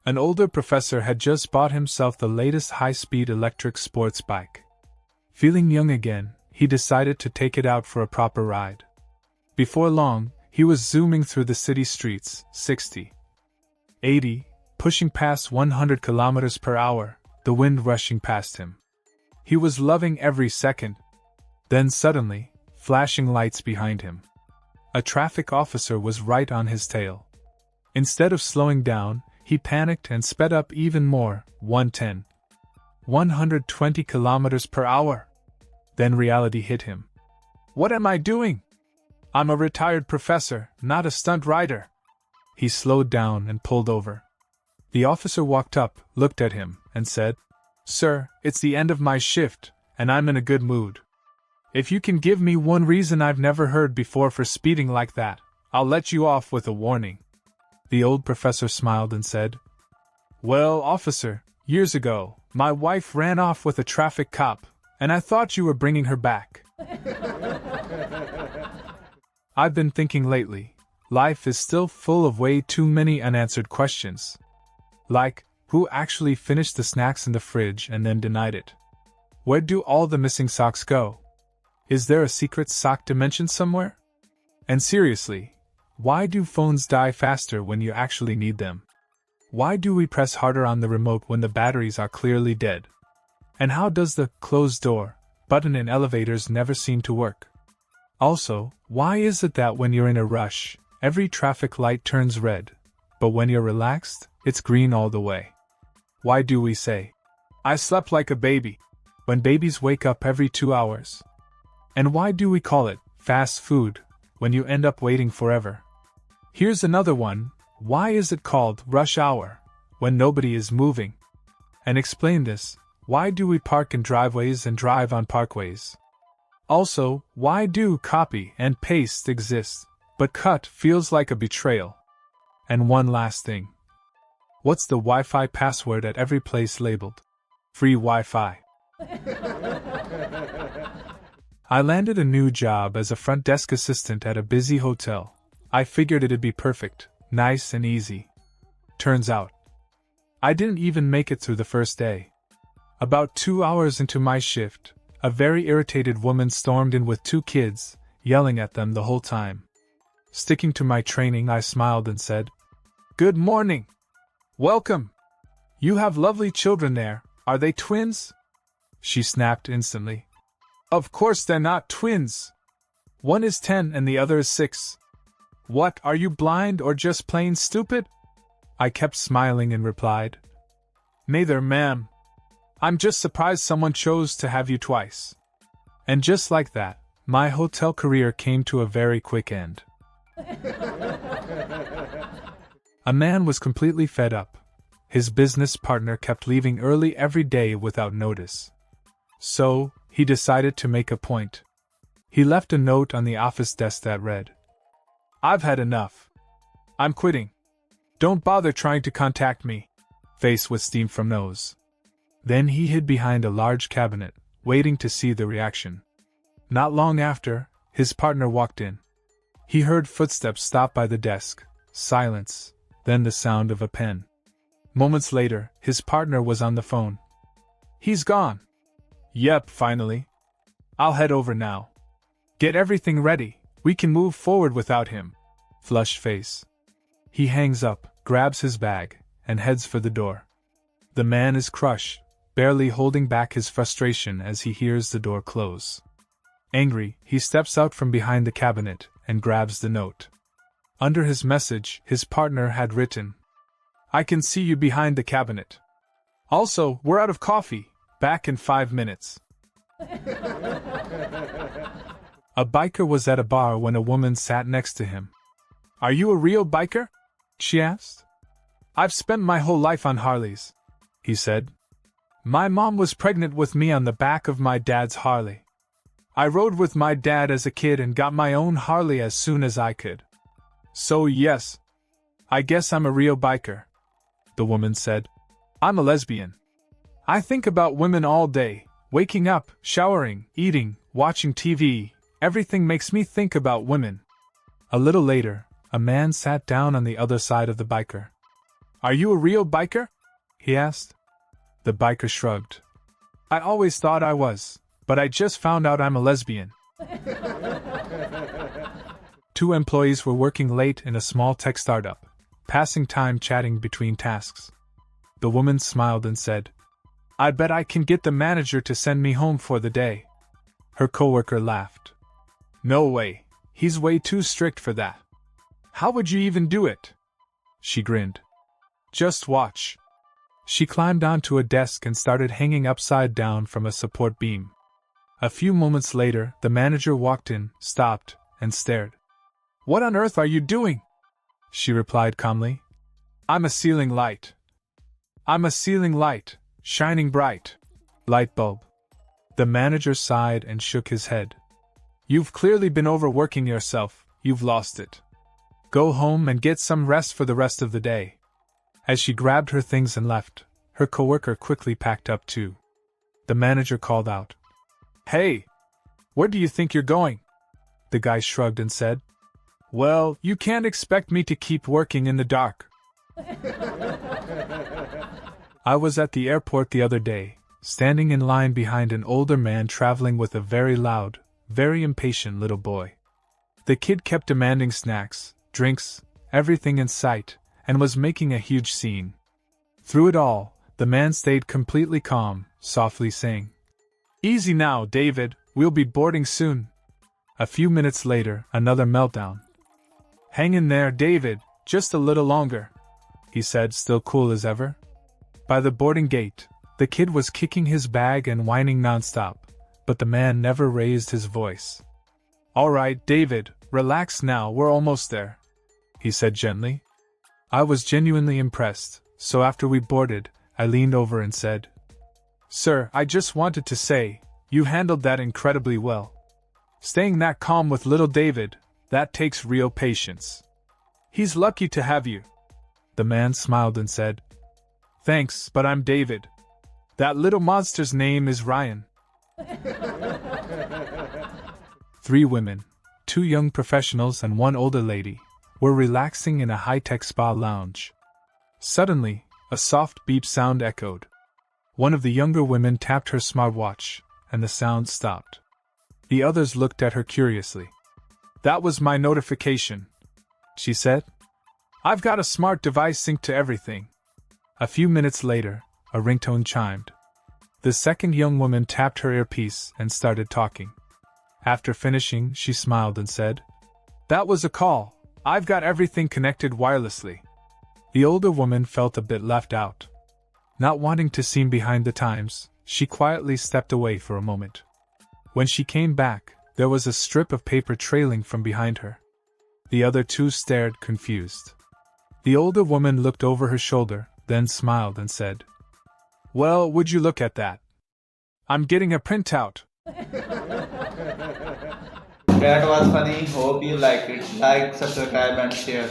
An older professor had just bought himself the latest high-speed electric sports bike. Feeling young again, he decided to take it out for a proper ride. Before long, he was zooming through the city streets, 60, 80, pushing past 100 kilometers per hour, the wind rushing past him. He was loving every second. Then suddenly, flashing lights behind him. A traffic officer was right on his tail. Instead of slowing down, he panicked and sped up even more, 110. 120 kilometers per hour. Then reality hit him. What am I doing? I'm a retired professor, not a stunt rider. He slowed down and pulled over. The officer walked up, looked at him, and said, Sir, it's the end of my shift, and I'm in a good mood. If you can give me one reason I've never heard before for speeding like that, I'll let you off with a warning. The old professor smiled and said, Well, officer, years ago, my wife ran off with a traffic cop, and I thought you were bringing her back. I've been thinking lately, life is still full of way too many unanswered questions. Like, who actually finished the snacks in the fridge and then denied it? Where do all the missing socks go? Is there a secret sock dimension somewhere? And seriously, why do phones die faster when you actually need them? Why do we press harder on the remote when the batteries are clearly dead? And how does the closed door button in elevators never seem to work? Also, why is it that when you're in a rush, every traffic light turns red, but when you're relaxed, it's green all the way? Why do we say, I slept like a baby, when babies wake up every 2 hours? And why do we call it fast food when you end up waiting forever? Here's another one. Why is it called rush hour when nobody is moving? And explain this. Why do we park in driveways and drive on parkways? Also, why do copy and paste exist, but cut feels like a betrayal? And one last thing. What's the Wi-Fi password at every place labeled free Wi-Fi? I landed a new job as a front desk assistant at a busy hotel. I figured it'd be perfect, nice and easy. Turns out, I didn't even make it through the first day. About 2 hours into my shift, a very irritated woman stormed in with 2 kids, yelling at them the whole time. Sticking to my training, I smiled and said, Good morning. Welcome. You have lovely children there. Are they twins? She snapped instantly. Of course they're not twins. One is 10 and the other is 6. What, are you blind or just plain stupid? I kept smiling and replied, Neither, ma'am. I'm just surprised someone chose to have you twice. And just like that, my hotel career came to a very quick end. A man was completely fed up. His business partner kept leaving early every day without notice. So, he decided to make a point. He left a note on the office desk that read, I've had enough. I'm quitting. Don't bother trying to contact me. Face with steam from nose. Then he hid behind a large cabinet, waiting to see the reaction. Not long after, his partner walked in. He heard footsteps stop by the desk, silence, then the sound of a pen. Moments later, his partner was on the phone. He's gone. Yep, finally. I'll head over now. Get everything ready, we can move forward without him. Flushed face. He hangs up, grabs his bag, and heads for the door. The man is crushed, barely holding back his frustration as he hears the door close. Angry, he steps out from behind the cabinet and grabs the note. Under his message, his partner had written, I can see you behind the cabinet. Also, we're out of coffee. Back in 5 minutes. A biker was at a bar when a woman sat next to him. Are you a real biker? She asked. I've spent my whole life on Harleys, he said. My mom was pregnant with me on the back of my dad's Harley. I rode with my dad as a kid and got my own Harley as soon as I could. So yes, I guess I'm a real biker, the woman said. I'm a lesbian. I think about women all day, waking up, showering, eating, watching TV, everything makes me think about women. A little later, a man sat down on the other side of the biker. Are you a real biker? He asked. The biker shrugged. I always thought I was, but I just found out I'm a lesbian. Two employees were working late in a small tech startup, passing time chatting between tasks. The woman smiled and said, I bet I can get the manager to send me home for the day. Her coworker laughed. No way, he's way too strict for that. How would you even do it? She grinned. Just watch. She climbed onto a desk and started hanging upside down from a support beam. A few moments later, the manager walked in, stopped, and stared. What on earth are you doing? She replied calmly. I'm a ceiling light. I'm a ceiling light, shining bright. Light bulb. The manager sighed and shook his head. You've clearly been overworking yourself, you've lost it. Go home and get some rest for the rest of the day. As she grabbed her things and left, her coworker quickly packed up too. The manager called out, Hey! Where do you think you're going? The guy shrugged and said, Well, you can't expect me to keep working in the dark. I was at the airport the other day, standing in line behind an older man traveling with a very loud, very impatient little boy. The kid kept demanding snacks, drinks, everything in sight, and was making a huge scene. Through it all, the man stayed completely calm, softly saying, Easy now, David, we'll be boarding soon. A few minutes later, another meltdown. Hang in there, David, just a little longer, he said, still cool as ever. By the boarding gate, the kid was kicking his bag and whining nonstop, but the man never raised his voice. All right, David, relax now, we're almost there, he said gently. I was genuinely impressed, so after we boarded, I leaned over and said, Sir, I just wanted to say, you handled that incredibly well. Staying that calm with little David, that takes real patience. He's lucky to have you. The man smiled and said, Thanks, but I'm David. That little monster's name is Ryan. 3 women, 2 young professionals and 1 older lady, were relaxing in a high-tech spa lounge. Suddenly, a soft beep sound echoed. One of the younger women tapped her smartwatch, and the sound stopped. The others looked at her curiously. That was my notification, she said. I've got a smart device synced to everything. A few minutes later, a ringtone chimed. The second young woman tapped her earpiece and started talking. After finishing, she smiled and said, That was a call. I've got everything connected wirelessly. The older woman felt a bit left out. Not wanting to seem behind the times, she quietly stepped away for a moment. When she came back, there was a strip of paper trailing from behind her. The other 2 stared, confused. The older woman looked over her shoulder, then smiled and said, Well, would you look at that? I'm getting a printout. That was funny. Hope you liked it. Like, subscribe, and share.